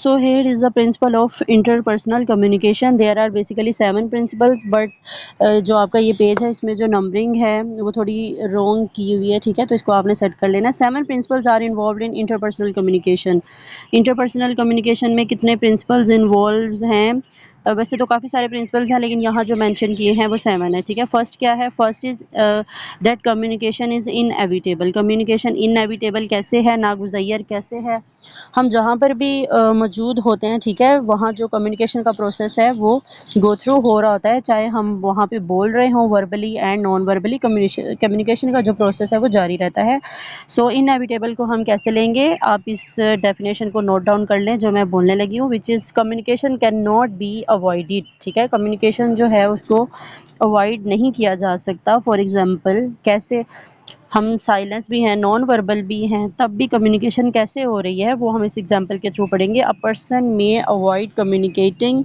So here is the principle of interpersonal communication. There are basically 7 principles, but جو آپ کا یہ page ہے اس میں جو نمبرنگ ہے وہ تھوڑی رونگ کی ہوئی ہے، ٹھیک ہے، تو اس کو آپ نے سیٹ کر لینا. 7 principles are involved in interpersonal communication. Interpersonal communication میں کتنے principles involved ہیں؟ ویسے تو کافی سارے پرنسپلز ہیں لیکن یہاں جو مینشن کیے ہیں وہ 7 ہے، ٹھیک ہے. فرسٹ کیا ہے؟ First is that communication is inevitable. Communication inevitable کیسے ہے؟ ناگزیر کیسے ہے؟ ہم جہاں پر بھی موجود ہوتے ہیں، ٹھیک ہے، وہاں جو کمیونیکیشن کا پروسیس ہے وہ گو تھرو ہو رہا ہوتا ہے، چاہے ہم وہاں پہ بول رہے ہوں verbally and non verbally, communication کا جو پروسیس ہے وہ جاری رہتا ہے. سو انیویٹیبل کو ہم کیسے لیں گے؟ آپ اس ڈیفینیشن کو نوٹ ڈاؤن کر لیں جو میں بولنے لگی ہوں، which is communication cannot be avoided. ٹھیک ہے، کمیونیکیشن جو ہے اس کو اوائڈ نہیں کیا جا سکتا. فار ایگزامپل کیسے؟ ہم سائلنس بھی ہیں، نان وربل بھی ہیں، تب بھی کمیونیکیشن کیسے ہو رہی ہے وہ ہم اس ایگزامپل کے تھرو پڑھیں گے. A person may avoid communicating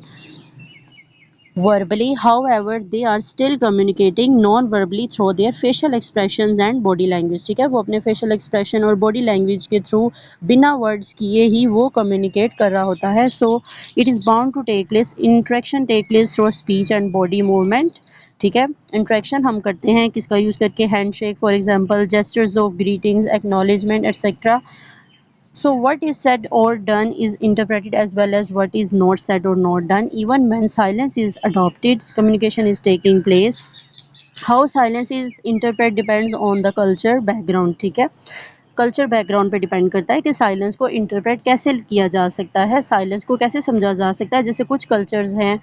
verbally, however they are still communicating non-verbally through their facial expressions and body language. ٹھیک ہے، وہ اپنے facial expression اور body language کے تھرو بنا words کیے ہی وہ communicate کر رہا ہوتا ہے. So it is bound to take place, interaction take place through speech and body movement. ٹھیک ہے، انٹریکشن ہم کرتے ہیں کس کا یوز کر کے؟ Hand shake for example, gestures of greetings, acknowledgement et cetera. So what is said or done is interpreted as well as what is not said or not done. Even when silence is adopted, communication is taking place. How silence is interpreted depends on the culture background. ٹھیک ہے، culture back ground پہ depend کرتا ہے کہ silence کو interpret کیسے کیا جا سکتا ہے، سائلنس کو کیسے سمجھا جا سکتا ہے. جیسے کچھ کلچرز ہیں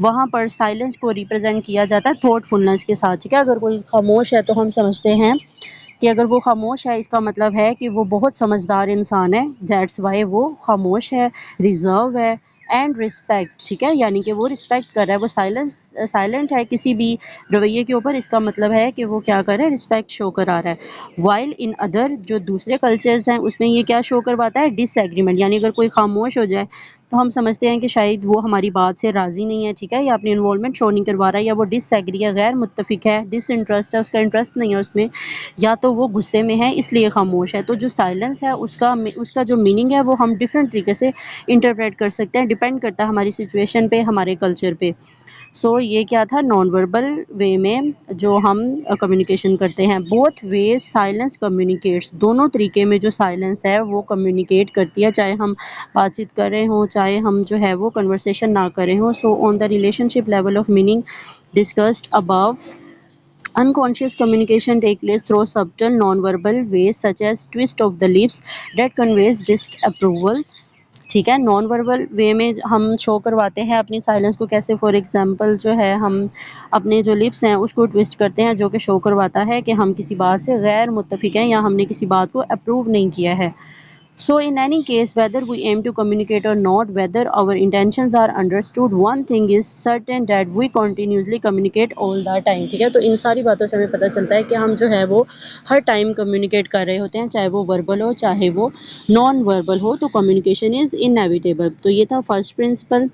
وہاں پر سائلنس کو ریپرزینٹ کیا جاتا ہے تھوٹ فلنس کے ساتھ. ٹھیک ہے، اگر کوئی خاموش ہے تو ہم سمجھتے ہیں کہ اگر وہ خاموش ہے اس کا مطلب ہے کہ وہ بہت سمجھدار انسان ہے، دیٹس وائی وہ خاموش ہے، ریزرو ہے اینڈ رسپیکٹ. ٹھیک ہے، یعنی کہ وہ رسپیکٹ کر رہا ہے، وہ سائلنٹ ہے کسی بھی رویے کے اوپر، اس کا مطلب ہے کہ وہ کیا کر رہا ہے؟ رسپیکٹ شو کرا رہا ہے. وائل ان ادر جو دوسرے کلچرز ہیں اس میں یہ کیا شو کرواتا ہے؟ ڈس ایگریمنٹ. یعنی اگر کوئی خاموش ہو جائے تو ہم سمجھتے ہیں کہ شاید وہ ہماری بات سے راضی نہیں ہے، ٹھیک ہے، یا اپنی انوالومنٹ شو نہیں کروا رہا ہے، یا وہ ڈس ایگری ہے، غیر متفق ہے، ڈس انٹرسٹ ہے، اس کا انٹرسٹ نہیں ہے اس میں، یا تو وہ غصے میں ہے اس لیے خاموش ہے. تو جو سائلنس ہے اس کا جو میننگ ہے وہ ہم ڈفرینٹ طریقے سے انٹرپریٹ کر سکتے ہیں، ڈیپینڈ کرتا ہے ہماری سچویشن پہ، ہمارے کلچر پہ. سو یہ کیا تھا؟ نان وربل وے میں جو ہم کمیونیکیشن کرتے ہیں. Both ways silence communicates. دونوں طریقے میں جو سائلنس ہے وہ کمیونیکیٹ کرتی ہے، چاہے ہم بات چیت کر رہے ہوں چاہے ہم جو ہے وہ کنورسیشن نہ کر رہے ہوں. So on the relationship level of meaning discussed above, unconscious communication take place through subtle non-verbal ways such as twist of the lips that conveys disapproval. ٹھیک ہے، نان وربل وے میں ہم شو کرواتے ہیں اپنی سائلنس کو کیسے؟ فار ایگزامپل جو ہے ہم اپنے جو لپس ہیں اس کو ٹویسٹ کرتے ہیں جو کہ شو کرواتا ہے کہ ہم کسی بات سے غیر متفق ہیں یا ہم نے کسی بات کو اپروو نہیں کیا ہے. So in any case, whether we aim to communicate or not, whether our intentions are understood, one thing is certain that we continuously communicate all the time. ٹھیک ہے، تو ان ساری باتوں سے ہمیں پتہ چلتا ہے کہ ہم جو ہے وہ ہر ٹائم کمیونیکیٹ کر رہے ہوتے ہیں، چاہے وہ وربل ہو چاہے وہ نان وربل ہو. تو کمیونیکیشن از انیویٹیبل. تو یہ تھا first principle.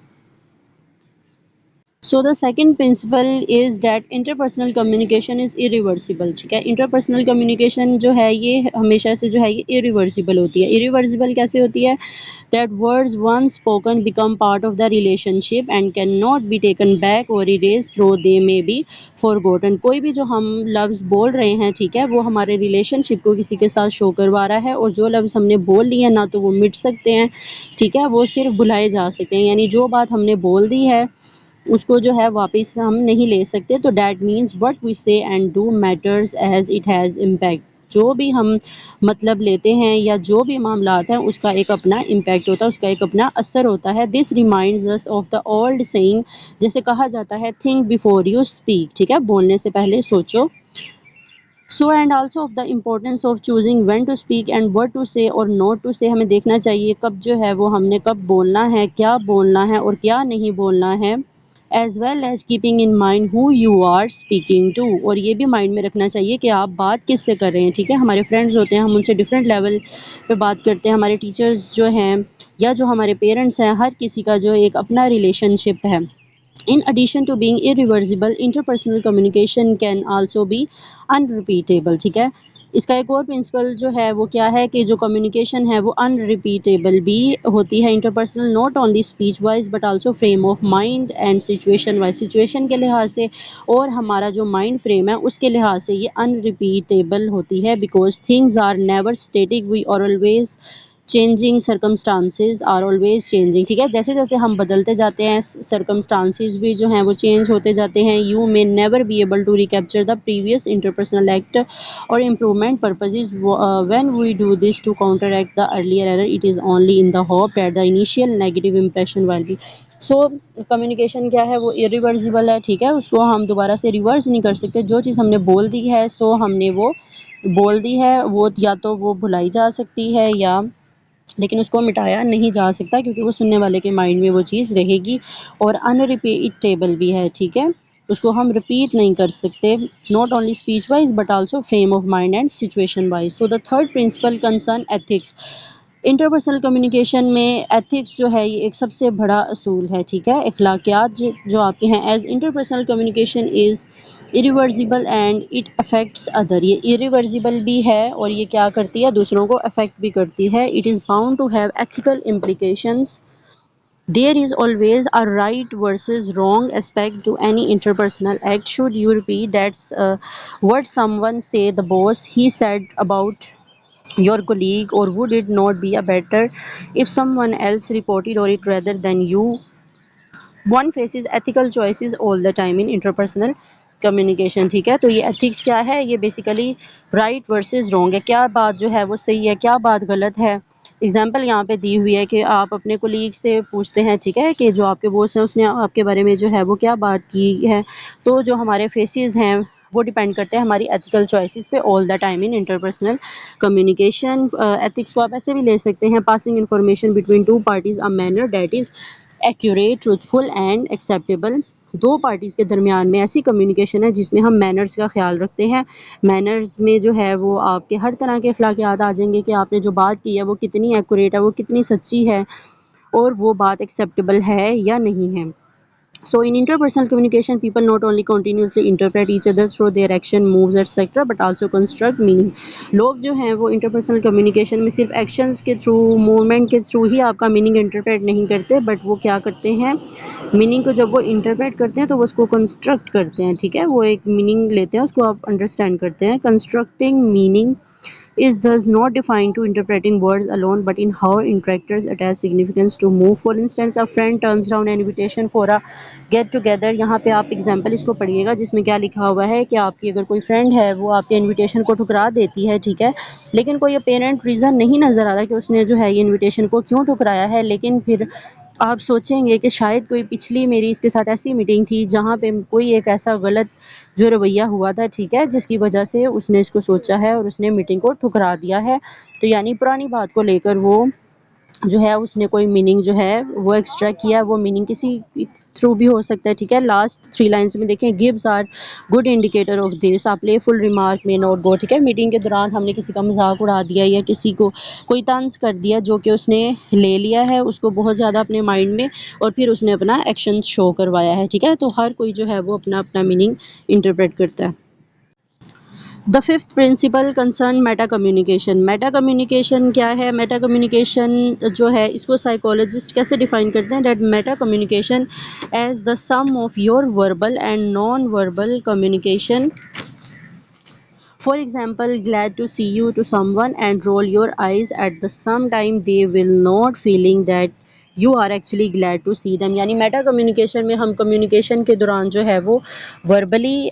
So the second principle is that interpersonal communication is irreversible. ٹھیک ہے، interpersonal communication جو ہے یہ ہمیشہ سے جو ہے یہ irreversible ہوتی ہے. irreversible کیسے ہوتی ہے؟ That words once spoken become part of the relationship and cannot be taken back or erased though they may be forgotten. کوئی بھی جو ہم لفظ بول رہے ہیں، ٹھیک ہے، وہ ہمارے ریلیشن شپ کو کسی کے ساتھ شو کروا رہا ہے، اور جو لفظ ہم نے بول لیے ہیں نہ تو وہ مٹ سکتے ہیں، ٹھیک ہے، وہ صرف بھلائے جا سکتے ہیں. یعنی جو بات ہم نے بول دی ہے اس کو جو ہے واپس ہم نہیں لے سکتے. تو that means what we say and do matters as it has impact. جو بھی ہم مطلب لیتے ہیں یا جو بھی معاملات ہیں اس کا ایک اپنا امپیکٹ ہوتا ہے، اس کا ایک اپنا اثر ہوتا ہے. This reminds us of the old saying, جیسے کہا جاتا ہے تھنک بیفور یو اسپیک. ٹھیک ہے، بولنے سے پہلے سوچو. So and also of the importance of choosing when to speak and what to say or not to say. ہمیں دیکھنا چاہیے کب جو ہے وہ ہم نے کب بولنا ہے، کیا بولنا ہے اور کیا نہیں بولنا ہے. as well as keeping in mind who you are speaking to. اور یہ بھی مائنڈ میں رکھنا چاہیے کہ آپ بات کس سے کر رہے ہیں. ٹھیک ہے، ہمارے فرینڈز ہوتے ہیں، ہم ان سے ڈفرینٹ لیول پہ بات کرتے ہیں. ہمارے ٹیچرز جو ہیں یا جو ہمارے پیرنٹس ہیں، ہر کسی کا جو ایک اپنا ریلیشن شپ ہے. In addition to being irreversible, interpersonal communication can also be unrepeatable. ٹھیک ہے، اس کا ایک اور پرنسپل جو ہے وہ کیا ہے کہ جو کمیونیکیشن ہے وہ ان ریپیٹیبل بھی ہوتی ہے interpersonal, not only speech wise but also frame of mind and situation wise, situation کے لحاظ سے اور ہمارا جو مائنڈ فریم ہے اس کے لحاظ سے یہ ان ریپیٹیبل ہوتی ہے، because things are never static, we are always changing, circumstances are always changing, ٹھیک ہے، جیسے جیسے ہم بدلتے جاتے ہیں سرکمسٹانسز بھی جو ہیں وہ چینج ہوتے جاتے ہیں. You may never be able to recapture the previous interpersonal act or improvement purposes. When we do this to counteract the earlier error, it is only in the hope that the initial negative impression will be. So communication کیا ہے وہ irreversible ہے، ٹھیک ہے، اس کو ہم دوبارہ سے ریورس نہیں کر سکتے. جو چیز ہم نے بول دی ہے سو ہم نے وہ بول دی ہے، وہ یا تو وہ بھلائی جا سکتی ہے یا لیکن اس کو مٹایا نہیں جا سکتا کیونکہ وہ سننے والے کے مائنڈ میں وہ چیز رہے گی اور ان ریپیٹیبل بھی ہے، ٹھیک ہے، اس کو ہم رپیٹ نہیں کر سکتے، not only speech wise but also frame of mind and situation wise. So the third principle concern ethics. Interpersonal communication میں ایتھکس جو ہے یہ ایک سب سے بڑا اصول ہے، ٹھیک ہے، اخلاقیات جو آپ کے ہیں. As interpersonal communication is irreversible and it affects other، یہ irreversible بھی ہے اور یہ کیا کرتی ہے دوسروں کو افیکٹ بھی کرتی ہے. it is bound to have ethical implications. There is always a right versus wrong aspect to any interpersonal act. Should you repeat what someone say the boss he said about your colleague, or would it not be a better if someone else reported or it rather than you? One faces ethical choices all the time in interpersonal communication، ٹھیک ہے، تو یہ ethics کیا ہے، یہ basically right versus wrong ہے، کیا بات جو ہے وہ صحیح ہے، کیا بات غلط ہے. اگزامپل یہاں پہ دی ہوئی ہے کہ آپ اپنے کولیگ سے پوچھتے ہیں، ٹھیک ہے، کہ جو آپ کے باس ہیں اس نے آپ کے بارے میں جو ہے وہ کیا بات کی ہے، تو جو ہمارے فیسز ہیں وہ ڈیپینڈ کرتے ہیں ہماری ایتھیکل چوائسیز پہ all the time in interpersonal communication. Ethics کو آپ ایسے بھی لے سکتے ہیں، passing information between two parties a manner that is accurate, truthful and acceptable. دو پارٹیز کے درمیان میں ایسی کمیونیکیشن ہے جس میں ہم مینرز کا خیال رکھتے ہیں. مینرز میں جو ہے وہ آپ کے ہر طرح کے اخلاقیات آ جائیں گے کہ آپ نے جو بات کی ہے وہ کتنی ایکوریٹ ہے، وہ کتنی سچی ہے اور وہ بات ایکسیپٹیبل ہے یا نہیں ہے. So in interpersonal communication, people not only continuously interpret each other through their action, moves, etc., but also construct meaning. لوگ جو ہیں وہ انٹرپرسنل کمیونیکیشن میں صرف ایکشنز کے تھرو، موومنٹ کے تھرو ہی آپ کا میننگ انٹرپریٹ نہیں کرتے، بٹ وہ کیا کرتے ہیں، میننگ کو جب وہ انٹرپریٹ کرتے ہیں تو وہ اس کو کنسٹرکٹ کرتے ہیں، ٹھیک ہے، وہ ایک میننگ لیتے ہیں، اس کو آپ انڈرسٹینڈ کرتے ہیں. Constructing meaning is thus not defined to interpreting words alone, but in how interactors attach significance to move. For instance, a friend turns down an invitation for a get together. یہاں پہ آپ example اس کو پڑھیے گا جس میں کیا لکھا ہوا ہے کہ آپ کی اگر کوئی فرینڈ ہے وہ آپ کے انویٹیشن کو ٹھکرا دیتی ہے، ٹھیک ہے، لیکن کوئی اپیرنٹ ریزن نہیں نظر آ رہا کہ اس نے جو ہے یہ انویٹیشن کو کیوں ٹھکرایا ہے، لیکن پھر آپ سوچیں گے کہ شاید کوئی پچھلی میری اس کے ساتھ ایسی میٹنگ تھی جہاں پہ کوئی ایک ایسا غلط جو رویہ ہوا تھا، ٹھیک ہے، جس کی وجہ سے اس نے اس کو سوچا ہے اور اس نے میٹنگ کو ٹھکرا دیا ہے. تو یعنی پرانی بات کو لے کر وہ جو ہے اس نے کوئی میننگ جو ہے وہ ایکسٹریکٹ کیا، وہ میننگ کسی تھرو بھی ہو سکتا ہے، ٹھیک ہے. لاسٹ 3 لائنس میں دیکھیں، gives are good indicator of this, a playful remark میں نوٹ گو، ٹھیک ہے، میٹنگ کے دوران ہم نے کسی کا مذاق اڑا دیا یا کسی کو کوئی طنز کر دیا جو کہ اس نے لے لیا ہے اس کو بہت زیادہ اپنے مائنڈ میں اور پھر اس نے اپنا ایکشن شو کروایا ہے، ٹھیک ہے. تو ہر کوئی جو ہے وہ اپنا اپنا میننگ انٹرپریٹ کرتا ہے. The fifth principle concern meta communication. Meta communication کیا ہے؟ میٹا کمیونیکیشن جو ہے اس کو سائیکولوجسٹ کیسے ڈیفائن کرتے ہیں؟ That meta communication as the some of your verbal and non verbal communication. For example, glad to see you to someone and roll your eyes at the same time they will not feeling that you are actually glad to see them. یعنی meta communication میں ہم communication کے دوران جو ہے وہ verbally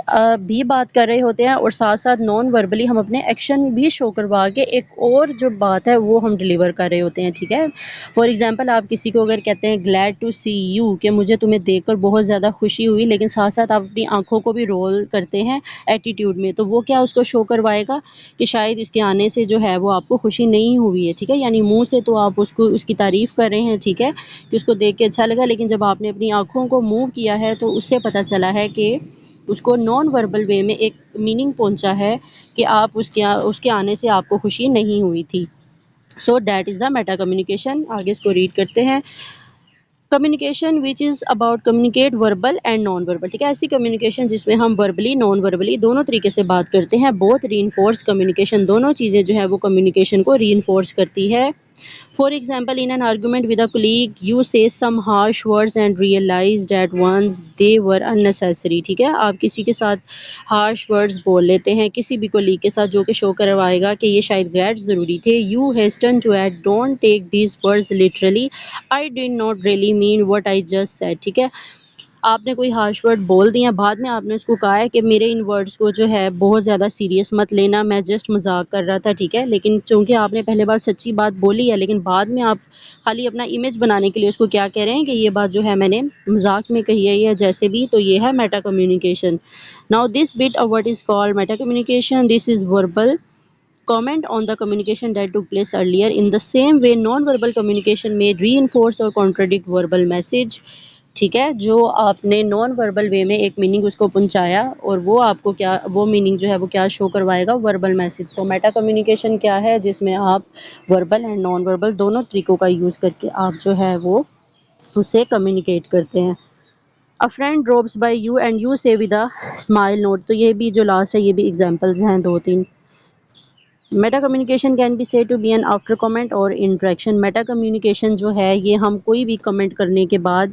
بھی بات کر رہے ہوتے ہیں اور ساتھ ساتھ نان وربلی ہم اپنے ایکشن بھی شو کروا کے ایک اور جو بات ہے وہ ہم ڈلیور کر رہے ہوتے ہیں، ٹھیک ہے. فار ایگزامپل آپ کسی کو اگر کہتے ہیں glad to see you کہ مجھے تمہیں دیکھ کر بہت زیادہ خوشی ہوئی، لیکن ساتھ ساتھ آپ اپنی آنکھوں کو بھی رول کرتے ہیں ایٹیٹیوڈ میں، تو وہ کیا اس کو شو کروائے گا کہ شاید اس کے آنے سے جو ہے وہ آپ کو خوشی نہیں ہوئی ہے، ٹھیک ہے. یعنی منہ سے تو آپ اس کو اس کی تعریف کر رہے ہیں، ٹھیک ہے، کہ اس کو دیکھ کے اچھا لگا، لیکن جب آپ نے اپنی آنکھوں کو موو کیا ہے تو اس سے پتہ چلا ہے کہ اس کو نان وربل وے میں ایک میننگ پہنچا ہے کہ آپ اس کے آنے سے آپ کو خوشی نہیں ہوئی تھی. So that is the meta communication. آگے اس کو ریڈ کرتے ہیں. Communication which is about communicate verbal and non verbal, ٹھیک ہے، ایسی کمیونیکیشن جس میں ہم وربلی نان وربلی دونوں طریقے سے بات کرتے ہیں. بوتھ ری انفورس کمیونیکیشن، دونوں چیزیں جو ہے وہ کمیونیکیشن کو ری انفورس کرتی ہے. For example, in an argument with a colleague, you say some harsh words and realize that once they were unnecessary. ٹھیک ہے، آپ کسی کے ساتھ harsh words بول لیتے ہیں کسی بھی کولیگ کے ساتھ جو کہ شو کروائے گا کہ یہ شاید غیر ضروری تھے. You hasten to add, don't take these words literally. I did not really mean what I just said. ٹھیک ہے، آپ نے کوئی ہارش ورڈ بول دیا، بعد میں آپ نے اس کو کہا ہے کہ میرے ان ورڈز کو جو ہے بہت زیادہ سیریس مت لینا، میں جسٹ مذاق کر رہا تھا. ٹھیک ہے، لیکن چونکہ آپ نے پہلے بات سچی بات بولی ہے، لیکن بعد میں آپ خالی اپنا امیج بنانے کے لیے اس کو کیا کہہ رہے ہیں کہ یہ بات جو ہے میں نے مذاق میں کہی ہے یا جیسے بھی، تو یہ ہے meta communication. Now this but of what is called meta communication. This is verbal comment on the communication that took place earlier. In the same way, non-verbal communication may reinforce or contradict verbal message. ٹھیک ہے، جو آپ نے non verbal وے میں ایک meaning اس کو پہنچایا اور وہ آپ کو کیا، وہ میننگ جو ہے وہ کیا شو کروائے گا، وربل میسج. سو میٹا کمیونیکیشن کیا ہے، جس میں آپ وربل اینڈ نان وربل دونوں طریقوں کا یوز کر کے آپ جو ہے وہ اسے کمیونیکیٹ کرتے ہیں. A friend drops by you and you say with a smile note. تو یہ بھی جو لاسٹ ہے یہ بھی ایگزامپلز ہیں دو تین. Meta communication can be said to be an after comment or interaction. Meta communication جو ہے یہ ہم کوئی بھی کمنٹ کرنے کے بعد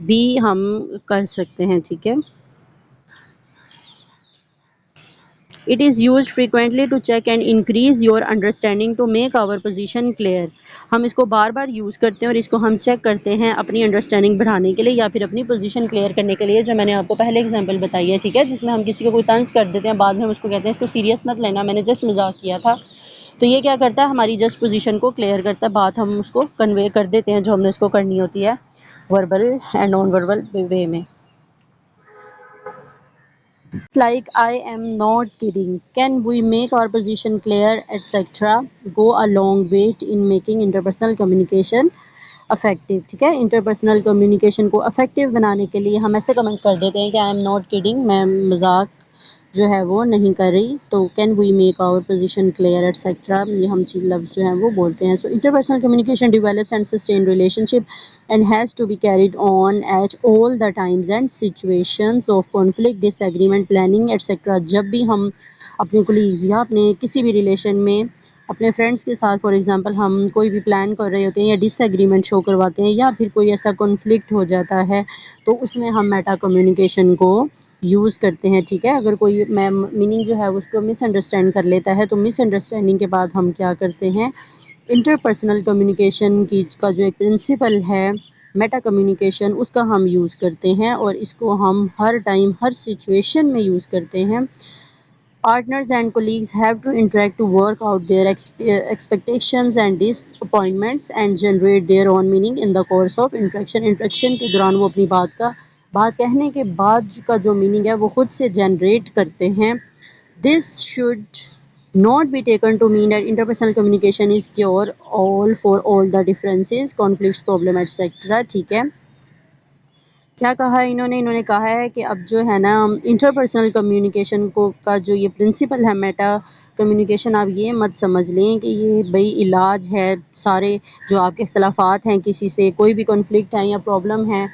بھی ہم کر سکتے ہیں. ٹھیک ہے، It is used frequently to check and increase your understanding to make our position clear. ہم اس کو بار بار یوز کرتے ہیں اور اس کو ہم چیک کرتے ہیں اپنی انڈرسٹینڈنگ بڑھانے کے لیے یا پھر اپنی پوزیشن کلیئر کرنے کے لیے، جو میں نے آپ کو پہلے ایگزامپل بتائی ہے. ٹھیک ہے، جس میں ہم کسی کو کوئی طنز کر دیتے ہیں، بعد میں ہم اس کو کہتے ہیں اس کو سیریس مت لینا، میں نے جسٹ مذاق کیا تھا. تو یہ کیا کرتا ہے، ہماری جسٹ پوزیشن کو کلیئر کرتا ہے، بات ہم اس کو کنوے کر دیتے ہیں جو ہم نے اس کو کرنی ہوتی ہے وربل اینڈ نان وربل وے میں. Like I am not kidding. Can we make our position clear, etc. go a long way in making interpersonal communication effective. ٹھیک ہے، انٹرپرسنل کمیونیکیشن کو افیکٹو بنانے کے لیے ہم ایسے کمنٹ کر دیتے ہیں کہ آئی ایم ناٹ کڈنگ، میں مذاق جو ہے وہ نہیں کر رہی. تو can we make our position clear etcetera, یہ ہم چیز لفظ جو ہیں وہ بولتے ہیں. So interpersonal communication develops and sustain relationship and has to be carried on at all the times and situations of conflict, disagreement, planning, etc. جب بھی ہم اپنے کولیگز یا اپنے کسی بھی ریلیشن میں اپنے فرینڈس کے ساتھ فار ایگزامپل ہم کوئی بھی پلان کر رہے ہوتے ہیں یا ڈس ایگریمنٹ شو کرواتے ہیں یا پھر کوئی ایسا کنفلکٹ ہو جاتا ہے، تو اس میں ہم میٹا کمیونیکیشن کو یوز کرتے ہیں. ٹھیک ہے، اگر کوئی میننگ جو ہے اس کو مس انڈرسٹینڈ کر لیتا ہے تو مس انڈرسٹینڈنگ کے بعد ہم کیا کرتے ہیں، انٹرپرسنل کمیونیکیشن کا جو ایک پرنسپل ہے میٹا کمیونیکیشن، اس کا ہم یوز کرتے ہیں اور اس کو ہم ہر ٹائم ہر سچویشن میں یوز کرتے ہیں. Partners and colleagues have to interact to work out their expectations and disappointments and generate their own meaning in the course of interaction. Interaction کے دوران وہ اپنی بات کہنے کے بعد کا جو میننگ ہے وہ خود سے جنریٹ کرتے ہیں. This should not be taken to mean that interpersonal communication is cure all for all the differences, conflicts, problem, etc. ٹھیک ہے، کیا کہا ہے انہوں نے کہا ہے کہ اب جو ہے نا انٹرپرسنل کمیونیکیشن کا جو یہ پرنسپل ہے میٹا کمیونیکیشن، آپ یہ مت سمجھ لیں کہ یہ بھئی علاج ہے سارے جو آپ کے اختلافات ہیں، کسی سے کوئی بھی کنفلکٹ ہے یا پرابلم ہے.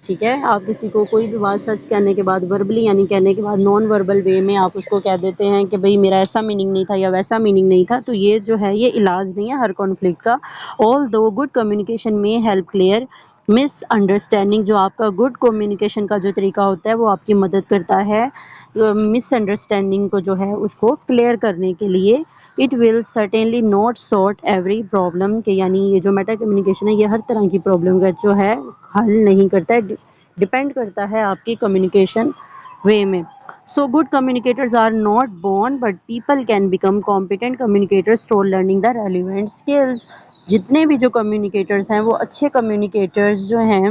ٹھیک ہے، آپ کسی کو کوئی بھی بات سچ کہنے کے بعد وربلی یعنی کہنے کے بعد نان وربل وے میں آپ اس کو کہہ دیتے ہیں کہ بھئی میرا ایسا میننگ نہیں تھا یا ویسا میننگ نہیں تھا، تو یہ جو ہے یہ علاج نہیں ہے ہر کنفلکٹ کا. although good communication may help clear مس انڈرسٹینڈنگ، جو آپ کا گڈ کمیونیکیشن کا جو طریقہ ہوتا ہے وہ آپ کی مدد کرتا ہے مس انڈرسٹینڈنگ کو جو ہے اس کو کلیئر کرنے کے لیے. It will certainly not sort every problem, کہ یعنی یہ جو میٹا کمیونیکیشن ہے یہ ہر طرح کی پرابلم کا جو ہے حل نہیں کرتا ہے، ڈپینڈ کرتا ہے آپ کی کمیونیکیشن وے میں. So good communicators are not born but people can become competent communicators through learning the relevant skills. جتنے بھی جو کمیونیکیٹرز ہیں وہ اچھے کمیونیکیٹرز جو ہیں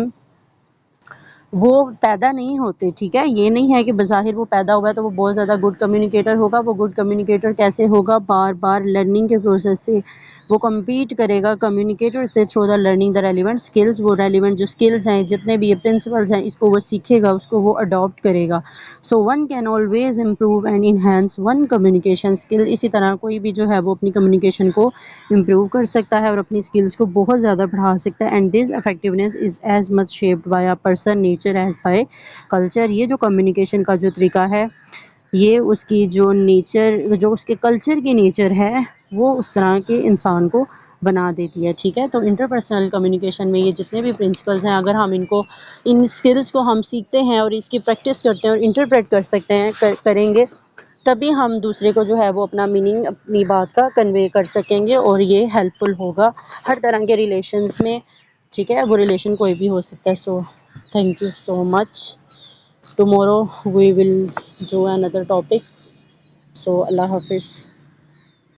وہ پیدا نہیں ہوتے، ٹھیک ہے، یہ نہیں ہے کہ بظاہر وہ پیدا ہوا ہے تو وہ بہت زیادہ گڈ کمیونیکیٹر ہوگا. وہ گڈ کمیونیکیٹر کیسے ہوگا؟ بار بار لرننگ کے پروسیس سے وہ کمپیٹ کرے گا کمیونیکیٹر سے through the learning the relevant skills. وہ ریلیونٹ جو اسکلز ہیں، جتنے بھی یہ پرنسپلز ہیں، اس کو وہ سیکھے گا، اس کو وہ اڈاپٹ کرے گا. So one can always improve and enhance one communication skill. اسی طرح کوئی بھی جو ہے وہ اپنی کمیونیکیشن کو امپروو کر سکتا ہے اور اپنی اسکلس کو بہت زیادہ بڑھا سکتا ہے. And this effectiveness is as much shaped by a person nature as by culture. یہ جو کمیونیکیشن کا جو طریقہ ہے، یہ اس کی جو نیچر، جو اس کے کلچر کی نیچر ہے، وہ اس طرح کے انسان کو بنا دیتی ہے. ٹھیک ہے، تو انٹرپرسنل کمیونیکیشن میں یہ جتنے بھی پرنسپلز ہیں، اگر ہم ان اسکلس کو ہم سیکھتے ہیں اور اس کی پریکٹس کرتے ہیں اور انٹرپریٹ کر سکتے ہیں، کریں گے، تبھی ہم دوسرے کو جو ہے وہ اپنا میننگ، اپنی بات کا کنوے کر سکیں گے اور یہ ہیلپ فل ہوگا ہر طرح کے ریلیشنز میں. ٹھیک ہے، وہ ریلیشن کوئی بھی ہو سکتا ہے. So thank you so much. Tomorrow we will do another topic. So اللہ حافظ.